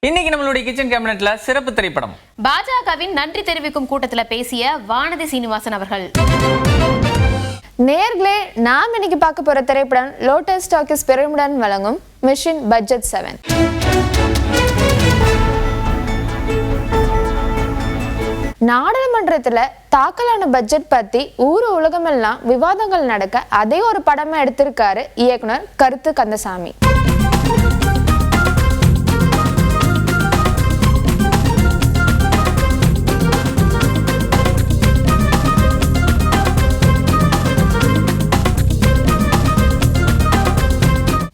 இன்னைக்கு நம்மளுடைய கிச்சன் கேபினெட்ல சிறப்பு திரைப்படம். பாஜகவின் நன்றி தெரிவிக்கும் கூட்டத்தில் பேசிய வானதி சீனிவாசன் அவர்கள். நேர்களே, நாம் இன்னைக்கு பார்க்க போற திரைப்படம் லோட்டஸ் டாக்கீஸ் பெருமுடன் வழங்கும் மிஷன் பட்ஜெட் 7. நாடாளுமன்றத்துல தாக்கலான பட்ஜெட் பத்தி உலகமெல்லாம் விவாதங்கள் நடக்க அதே ஒரு படமா எடுத்திருக்காரு இயக்குனர் கருத்து கந்தசாமி.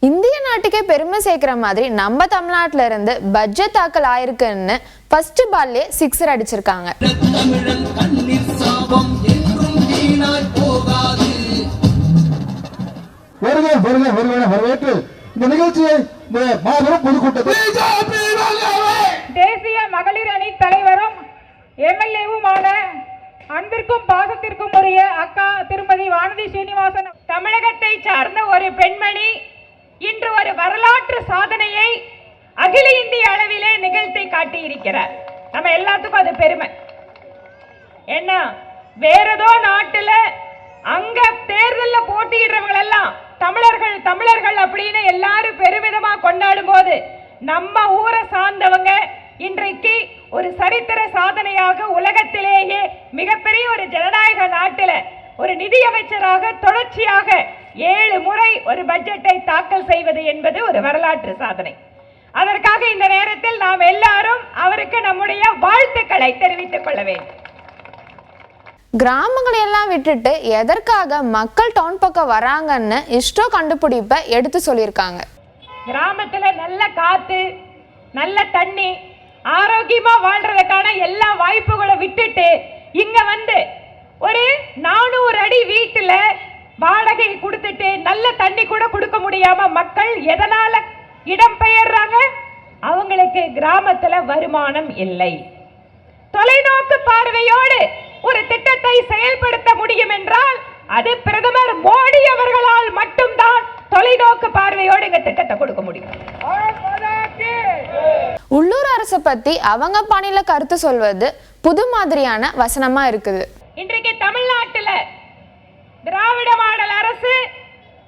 இந்திய நாட்டுக்கே பெருமை சேர்க்கிற மாதிரி நம்ம தமிழ்நாட்டில இருந்து பட்ஜெட் தாக்கல் ஆயிருக்குன்னு ஃபர்ஸ்ட் பால்லே 6 அடிச்சிருக்காங்க. தேசிய மகளிர் அணி தலைவரும் எம்எல்ஏவுமான அன்பிற்கும் பாசத்திற்கும் உரிய அக்கா திருமதி வானதி சீனிவாசன் தமிழகத்தை சார்ந்த ஒரு பெண்மணி இன்று ஒரு வரலாற்று சாதனையை அகில இந்திய அளவிலே நிகழ்த்தி காட்டியிருக்கிறார். நம்ம எல்லாத்துக்கும் அது பெருமை. என்ன வேற ஏதோ நாட்டுல அங்க தேர்தலில் போட்டியிடுறவங்க எல்லாம் தமிழர்கள் தமிழர்கள் அப்படின்னு எல்லாரும் பெருமிதமா கொண்டாடும் போது நம்ம ஊரை சார்ந்தவங்க இன்றைக்கு ஒரு சரித்திர சாதனையாக உலகத்திலேயே மிகப்பெரிய ஒரு ஜனநாயக நாட்டில ஒரு நிதியமைச்சராக தொடர்ச்சியாக 7 முறை ஒரு பட்ஜெட்டை தாக்கல் செய்வது என்பது ஒரு வரலாற்று சாதனை. அதற்காக இந்த நேரத்தில் நாம் எல்லாரும் அவருக்கு நம்முடைய வாழ்த்துக்களை தெரிவித்துக் கொள்ள வேண்டும். கிராமங்களை எல்லாம் விட்டுட்டு எதற்காக மக்கள் டவுன் பக்கம் வராங்கன்னு இஷ்டோ கண்டுபிடிப்ப எடுத்து சொல்லியிருக்காங்க. கிராமத்துல நல்ல காத்து, நல்ல தண்ணி, ஆரோக்கியமா வாழ்றதுக்கான எல்லா வாய்ப்புகளை விட்டுட்டு இங்க வந்து ஒரு 400 அடி வீட்டுல வாடகை கொடுத்துட்டு நல்ல தண்ணி கூட கொடுக்க முடியாம மக்கள் எதனால இடம் பெயர்றாங்க? அவங்களுக்கு கிராமத்துல வருமானம் இல்லை. தொலைநோக்கு பார்வையோடு ஒரு திட்டத்தை செயல்படுத்த முடியும் என்றால் அது பிரதமர் மோடி அவர்களால் மட்டும்தான் தொலைநோக்கு பார்வையோடு இந்த திட்டத்தை கொடுக்க முடியும். உள்ளூர் அரசை பத்தி அவங்க பாணியில கருத்து சொல்வது புது மாதிரியான வசனமா இருக்குது. இன்றைக்கு தமிழ்நாட்டுல திராவிட மாடல் அரசு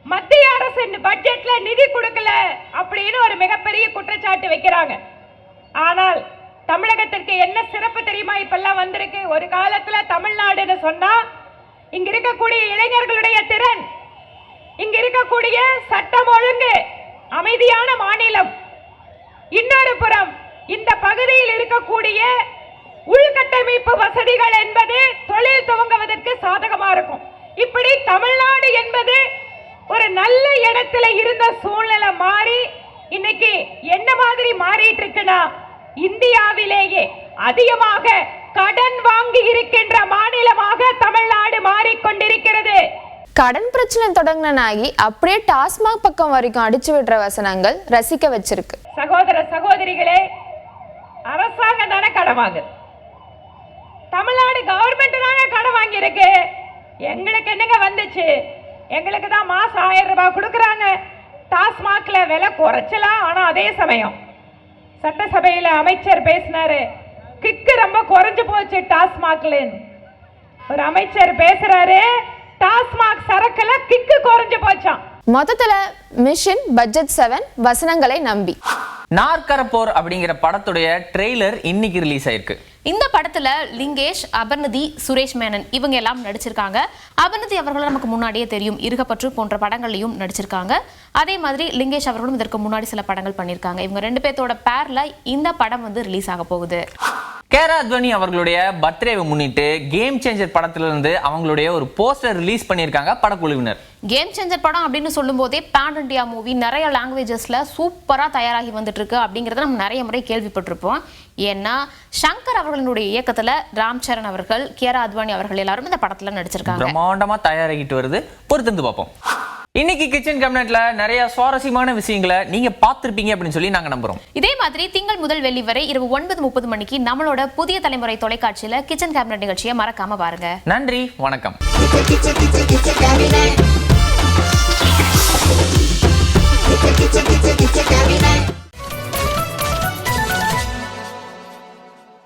மத்திய அரசு பட்ஜெட்ல நிதி கொடுக்கல அப்படின்னு ஒரு மிகப்பெரிய குற்றச்சாட்டு வைக்கிறாங்க. ஆனால் தமிழகத்திற்கு என்ன சிறப்பு தெரியுமா? இப்பெல்லாம் வந்திருக்கு. ஒரு காலத்துல தமிழ்நாடுன்னு சொன்னா இங்க இருக்கக்கூடிய இளைஞர்களுடைய திறன், இங்க இருக்கக்கூடிய சட்டம் ஒழுங்கு, அமைதியான மாநிலம். இன்னொரு புறம் இந்த பகுதியில் இருக்கக்கூடிய உள்கட்டமைப்பு வசதிகள் என்பது தொழில் துவங்குவதற்கு சாதகமா இருக்கும். இப்படி தமிழ்நாடு என்பது ஒரு நல்ல இடத்துல இருந்த சூழ்நிலை மாறி இன்னைக்கு என்ன மாதிரி மாறிட்டு இருக்குன்னா, இந்தியாவிலேயே அதிகமாக கடன் வாங்கி இருக்கின்ற மாநிலமாக தமிழ்நாடு மாறிக்கொண்டிருக்கிறது. கடன் பிரச்சனை தொடங்கினாகி அப்படியே டாஸ்மாக் பக்கம் வரைக்கும் அடிச்சு விடுற வசனங்கள் ரசிக்க வச்சிருக்கு. சகோதர சகோதரிகளே, அரசாங்கம் தானே கடன் வாங்குது, தமிழ்நாடு கவர்மெண்ட் தானே கடன் வாங்கி இருக்கு. எங்களுக்கு என்னங்க வந்துச்சு? எங்களுக்கு தான் மாசம் 1000 ரூபாய் கொடுக்குறாங்க. டாஸ்மாக்ல விலை குறைச்சலாம். ஆனா அதே சமயம் சட்டசபையில அமைச்சர் பேசினாரு, கிக்கு ரொம்ப குறைஞ்சு போச்சு டாஸ்மாக்ல. ஒரு அமைச்சர் பேசுறாரு, டாஸ்மாக் சரக்குல கிக்கு குறைஞ்சு போச்சாம். மொத்தத்துல மிஷன் பட்ஜெட் 7 வசனங்களை நம்பி. நாற்கரப்போர் அப்படிங்கிற படத்துடைய ட்ரெய்லர் இன்னைக்கு ரிலீஸ் ஆயிருக்கு. இந்த படத்துல லிங்கேஷ், அபர்ணதி, சுரேஷ் மேனன் இவங்க எல்லாம் நடிச்சிருக்காங்க. அபர்ணதி அவர்கள் நமக்கு முன்னாடியே தெரியும், இருகப்பற்று போன்ற படங்களையும் நடிச்சிருக்காங்க. அதே மாதிரி லிங்கேஷ் அவர்களும் இதற்கு முன்னாடி சில படங்கள் பண்ணியிருக்காங்க. இவங்க 2 பேர்த்தோட பேர்ல இந்த படம் வந்து ரிலீஸ் ஆக போகுது. கேரா அத்வானி அவர்களுடைய பர்த்டேவை முன்னிட்டு கேம் சேஞ்சர் படத்துல இருந்து அவங்களுடைய ஒரு போஸ்டர் ரிலீஸ் பண்ணியிருக்காங்க படக்குழுவினர். கேம் சேஞ்சர் படம் அப்படின்னு சொல்லும் போதே பேன் இண்டியா மூவி நிறைய லாங்குவேஜஸ்ல சூப்பரா தயாராகி வந்துட்டு இருக்கு அப்படிங்கறத நம்ம நிறைய முறை கேள்விப்பட்டிருப்போம். ஏன்னா சங்கர் அவர்களுடைய இயக்கத்துல ராம் சரண் அவர்கள், கேரா அத்வானி அவர்கள் எல்லாரும் இந்த படத்துல நடிச்சிருக்காங்க. பிரம்மாண்டமா தயாராகிட்டு வருது, பொறுத்திருந்து பார்ப்போம். இன்னைக்கு கிச்சன் கேபினெட்ல நிறைய சுவாரஸ்யமான விஷயங்களை நீங்க பார்த்திருப்பீங்க அப்படின்னு சொல்லி நாங்க நம்புறோம். இதே மாதிரி திங்கள் முதல் வெள்ளி வரை இரவு 9:30 மணிக்கு நம்மளோட புதிய தலைமுறை தொலைக்காட்சியில கிச்சன் கேபினெட் நிகழ்ச்சியை மறக்காம பாருங்க. நன்றி, வணக்கம்.